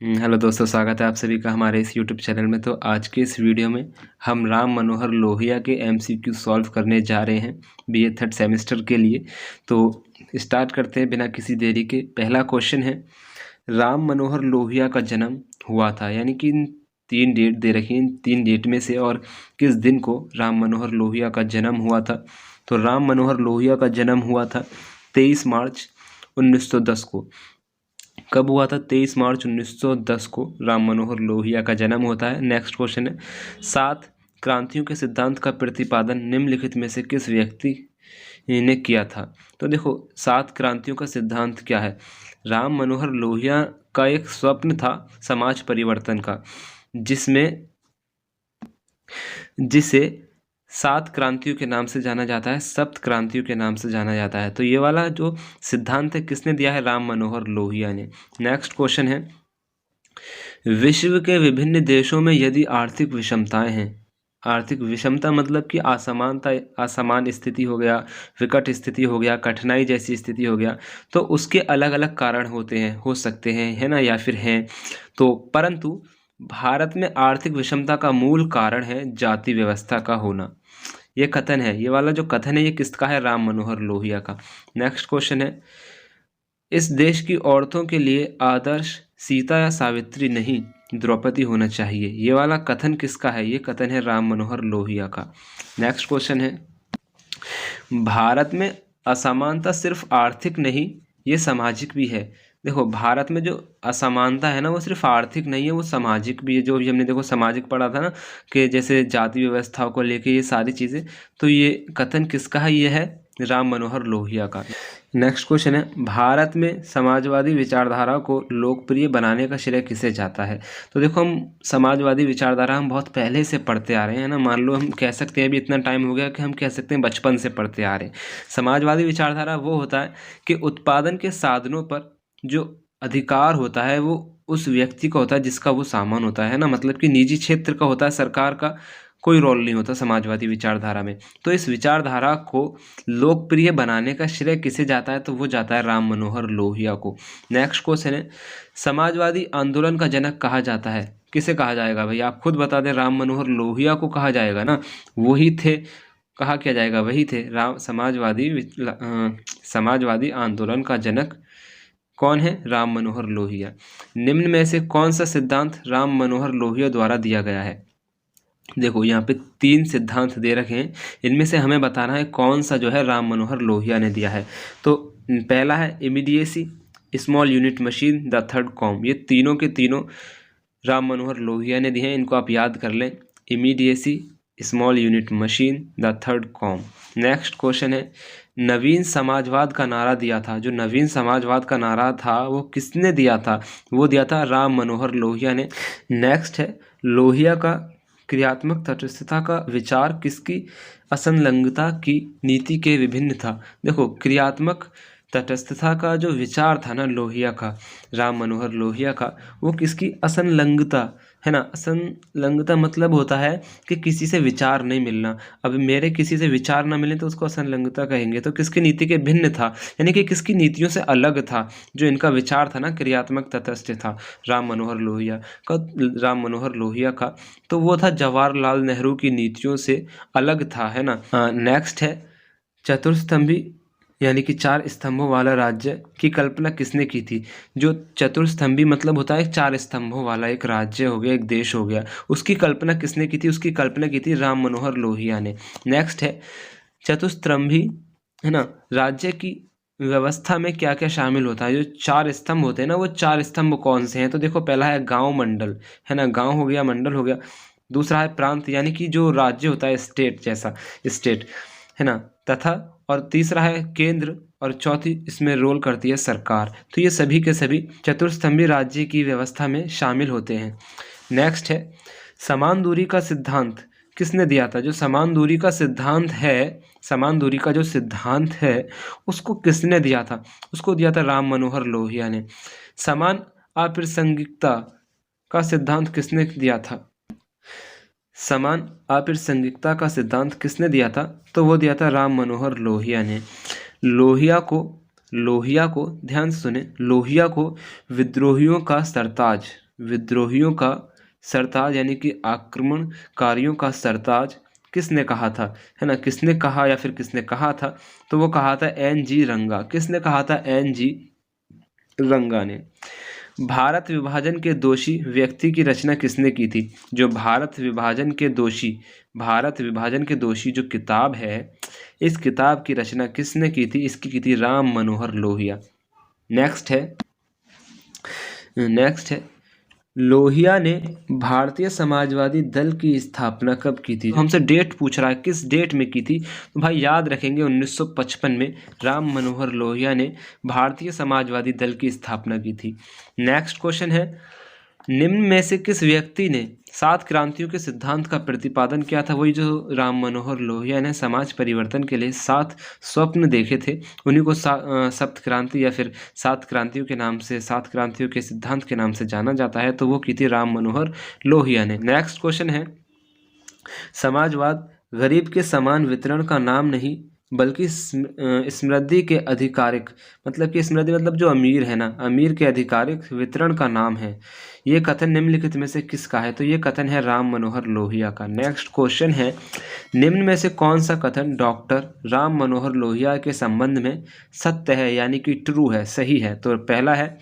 Hello दोस्तों, स्वागत है आप सभी का हमारे इस यूट्यूब चैनल में। तो आज के इस वीडियो में हम राम मनोहर लोहिया के एमसीक्यू सॉल्व करने जा रहे हैं बीए थर्ड सेमेस्टर के लिए। तो स्टार्ट करते हैं बिना किसी देरी के। पहला क्वेश्चन है, राम मनोहर लोहिया का जन्म हुआ था, यानी कि तीन डेट दे रखी हैं, तीन डेट में से और किस दिन को राम मनोहर लोहिया का जन्म हुआ था। तो राम मनोहर लोहिया का जन्म हुआ था 23 मार्च 1910 को। कब हुआ था? 23 मार्च 1910 को राम मनोहर लोहिया का जन्म होता है। नेक्स्ट क्वेश्चन है, 7 क्रांतियों के सिद्धांत का प्रतिपादन निम्नलिखित में से किस व्यक्ति ने किया था? तो देखो, 7 क्रांतियों का सिद्धांत क्या है? राम मनोहर लोहिया का एक स्वप्न था समाज परिवर्तन का, जिसे 7 क्रांतियों के नाम से जाना जाता है, सप्त क्रांतियों के नाम से जाना जाता है। तो ये वाला जो सिद्धांत है किसने दिया है? राम मनोहर लोहिया ने। नेक्स्ट क्वेश्चन है, विश्व के विभिन्न देशों में यदि आर्थिक विषमताएं हैं, आर्थिक विषमता मतलब कि असमानता, असमान स्थिति हो गया, विकट स्थिति हो गया, कठिनाई जैसी स्थिति हो गया, तो उसके अलग अलग कारण होते हैं, हो सकते हैं, है ना, या फिर हैं। तो परंतु भारत में आर्थिक विषमता का मूल कारण है जाति व्यवस्था का होना। ये कथन है, ये वाला जो कथन है ये किसका है? राम मनोहर लोहिया का। नेक्स्ट क्वेश्चन है, इस देश की औरतों के लिए आदर्श सीता या सावित्री नहीं द्रौपदी होना चाहिए। ये वाला कथन किसका है? ये कथन है राम मनोहर लोहिया का। नेक्स्ट क्वेश्चन है, भारत में असमानता सिर्फ आर्थिक नहीं, ये सामाजिक भी है। देखो, भारत में जो असमानता है ना, वो सिर्फ आर्थिक नहीं है, वो सामाजिक भी है। जो भी हमने देखो सामाजिक पढ़ा था ना, कि जैसे जाति व्यवस्था को लेके ये सारी चीज़ें, तो ये कथन किसका है? ये है राम मनोहर लोहिया का। नेक्स्ट क्वेश्चन है, भारत में समाजवादी विचारधारा को लोकप्रिय बनाने का श्रेय किसे जाता है? तो देखो, हम समाजवादी विचारधारा हम बहुत पहले से पढ़ते आ रहे हैं ना, मान लो हम कह सकते हैं अभी इतना टाइम हो गया कि हम कह सकते हैं बचपन से पढ़ते आ रहे हैं। समाजवादी विचारधारा वो होता है कि उत्पादन के साधनों पर जो अधिकार होता है वो उस व्यक्ति का होता है जिसका वो सामान होता है ना, मतलब कि निजी क्षेत्र का होता है, सरकार का कोई रोल नहीं होता समाजवादी विचारधारा में। तो इस विचारधारा को लोकप्रिय बनाने का श्रेय किसे जाता है? तो वो जाता है राम मनोहर लोहिया को। नेक्स्ट क्वेश्चन है, समाजवादी आंदोलन का जनक कहा जाता है, किसे कहा जाएगा भाई? आप खुद बता दें। राम मनोहर लोहिया को कहा जाएगा ना, वही थे, कहा क्या जाएगा? वही थे। समाजवादी आंदोलन का जनक कौन है? राम मनोहर लोहिया। निम्न में से कौन सा सिद्धांत राम मनोहर लोहिया द्वारा दिया गया है? देखो, यहाँ पे 3 सिद्धांत दे रखे हैं, इनमें से हमें बताना है कौन सा जो है राम मनोहर लोहिया ने दिया है। तो पहला है immediacy, small unit machine, the third com. ये तीनों के तीनों राम मनोहर लोहिया ने दिए हैं, इनको आप याद कर लें। Immediacy, small unit machine, the third com. Next question है, नवीन समाजवाद का नारा दिया था, जो नवीन समाजवाद का नारा था वो किसने दिया था? वो दिया था राम मनोहर लोहिया ने। नेक्स्ट है, लोहिया का क्रियात्मक तटस्थता का विचार किसकी असंलग्नता की नीति के विभिन्न था? देखो, क्रियात्मक तटस्थता का जो विचार था ना लोहिया का, राम मनोहर लोहिया का, वो किसकी असंलग्नता है ना। असंलग्नता मतलब होता है कि किसी से विचार नहीं मिलना। अब मेरे किसी से विचार ना मिले तो उसको असंलग्नता कहेंगे। तो किसकी नीति के भिन्न था, यानी कि किसकी नीतियों से अलग था। जो इनका विचार था ना, क्रियात्मक तटस्थ था राम मनोहर लोहिया का, तो वो था जवाहरलाल नेहरू की नीतियों से अलग था, है ना। नेक्स्ट है, चतुर्स्तंभी यानी कि 4 स्तंभों वाला राज्य की कल्पना किसने की थी? जो चतुर्स्तंभी मतलब होता है 4 स्तंभों वाला एक राज्य हो गया, एक देश हो गया, उसकी कल्पना किसने की थी? उसकी कल्पना की थी राम मनोहर लोहिया ने। नेक्स्ट है, चतुस्तंभी है ना राज्य की व्यवस्था में क्या क्या शामिल होता है? जो 4 स्तंभ होते हैं ना, वो 4 स्तंभ कौन से हैं? तो देखो, पहला है गांव मंडल, है ना, गांव हो गया, मंडल हो गया। दूसरा है प्रांत, यानी कि जो राज्य होता है, स्टेट जैसा, स्टेट, है ना, तथा, और तीसरा है केंद्र, और चौथी इसमें रोल करती है सरकार। तो ये सभी के सभी चतुर्स्तंभी राज्य की व्यवस्था में शामिल होते हैं। नेक्स्ट है, समान दूरी का सिद्धांत किसने दिया था? जो समान दूरी का सिद्धांत है, समान दूरी का जो सिद्धांत है उसको किसने दिया था? उसको दिया था राम मनोहर लोहिया ने। समान अप्रासंगिकता का सिद्धांत किसने दिया था? समान अप्रासंगिकता का सिद्धांत किसने दिया था? तो वो दिया था राम मनोहर लोहिया ने। लोहिया को ध्यान से सुने, लोहिया को विद्रोहियों का सरताज विद्रोहियों का सरताज यानी कि आक्रमणकारियों का सरताज किसने कहा था, है ना, किसने कहा या फिर किसने कहा था, तो वो कहा था एन.जी. रंगा। किसने कहा था? एन.जी. रंगा ने। भारत विभाजन के दोषी व्यक्ति की रचना किसने की थी? जो भारत विभाजन के दोषी जो किताब है, इस किताब की रचना किसने की थी? इसकी की थी राम मनोहर लोहिया। नेक्स्ट है लोहिया ने भारतीय समाजवादी दल की स्थापना कब की थी? हमसे डेट पूछ रहा है, किस डेट में की थी? तो भाई याद रखेंगे 1955 में राम मनोहर लोहिया ने भारतीय समाजवादी दल की स्थापना की थी। नेक्स्ट क्वेश्चन है, निम्न में से किस व्यक्ति ने 7 क्रांतियों के सिद्धांत का प्रतिपादन किया था? वही जो राम मनोहर लोहिया ने समाज परिवर्तन के लिए 7 स्वप्न देखे थे, उन्हीं को सप्त क्रांति या फिर 7 क्रांतियों के नाम से, 7 क्रांतियों के सिद्धांत के नाम से जाना जाता है, तो वो की थी राम मनोहर लोहिया ने। नेक्स्ट क्वेश्चन है, समाजवाद गरीब के समान वितरण का नाम नहीं बल्कि समृद्धि के आधिकारिक, मतलब कि समृद्धि मतलब जो अमीर है ना, अमीर के आधिकारिक वितरण का नाम है। ये कथन निम्नलिखित में से किसका है? तो ये कथन है राम मनोहर लोहिया का। नेक्स्ट क्वेश्चन है, निम्न में से कौन सा कथन डॉक्टर राम मनोहर लोहिया के संबंध में सत्य है यानी कि ट्रू है, सही है? तो पहला है,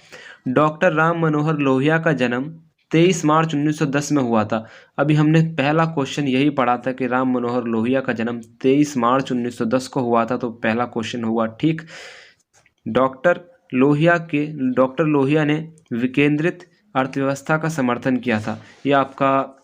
डॉक्टर राम मनोहर लोहिया का जन्म 23 मार्च 1910 में हुआ था। अभी हमने पहला क्वेश्चन यही पढ़ा था कि राम मनोहर लोहिया का जन्म 23 मार्च 1910 को हुआ था, तो पहला क्वेश्चन हुआ ठीक। डॉक्टर लोहिया ने विकेंद्रित अर्थव्यवस्था का समर्थन किया था, यह आपका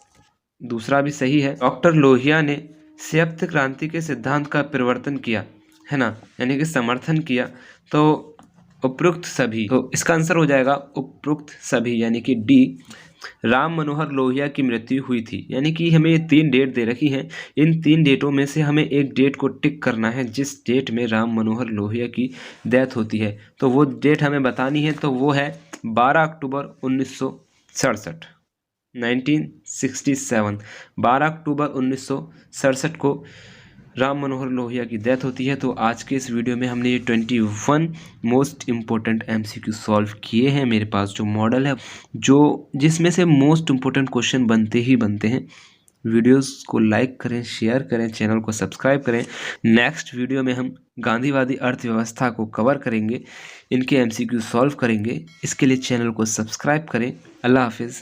दूसरा भी सही है। डॉक्टर लोहिया ने संयुक्त क्रांति के सिद्धांत का परिवर्तन किया, है ना, यानी कि समर्थन किया, तो उपरोक्त सभी, तो इसका आंसर हो जाएगा उपरोक्त सभी यानी कि डी। राम मनोहर लोहिया की मृत्यु हुई थी, यानी कि हमें ये 3 डेट दे रखी हैं, इन 3 डेटों में से हमें एक डेट को टिक करना है जिस डेट में राम मनोहर लोहिया की डेथ होती है, तो वो डेट हमें बतानी है, तो वो है 12 अक्टूबर 1967, 1967। 12 अक्टूबर 1967 को राम मनोहर लोहिया की डेथ होती है। तो आज के इस वीडियो में हमने ये 21 मोस्ट इम्पोर्टेंट MCQ सॉल्व किए हैं। मेरे पास जो मॉडल है, जो जिसमें से मोस्ट इम्पोर्टेंट क्वेश्चन बनते ही बनते हैं। वीडियोस को लाइक करें, शेयर करें, चैनल को सब्सक्राइब करें। नेक्स्ट वीडियो में हम गांधीवादी अर्थव्यवस्था को कवर करेंगे, इनके MCQ सॉल्व करेंगे। इसके लिए चैनल को सब्सक्राइब करें। अल्लाह हाफिज़।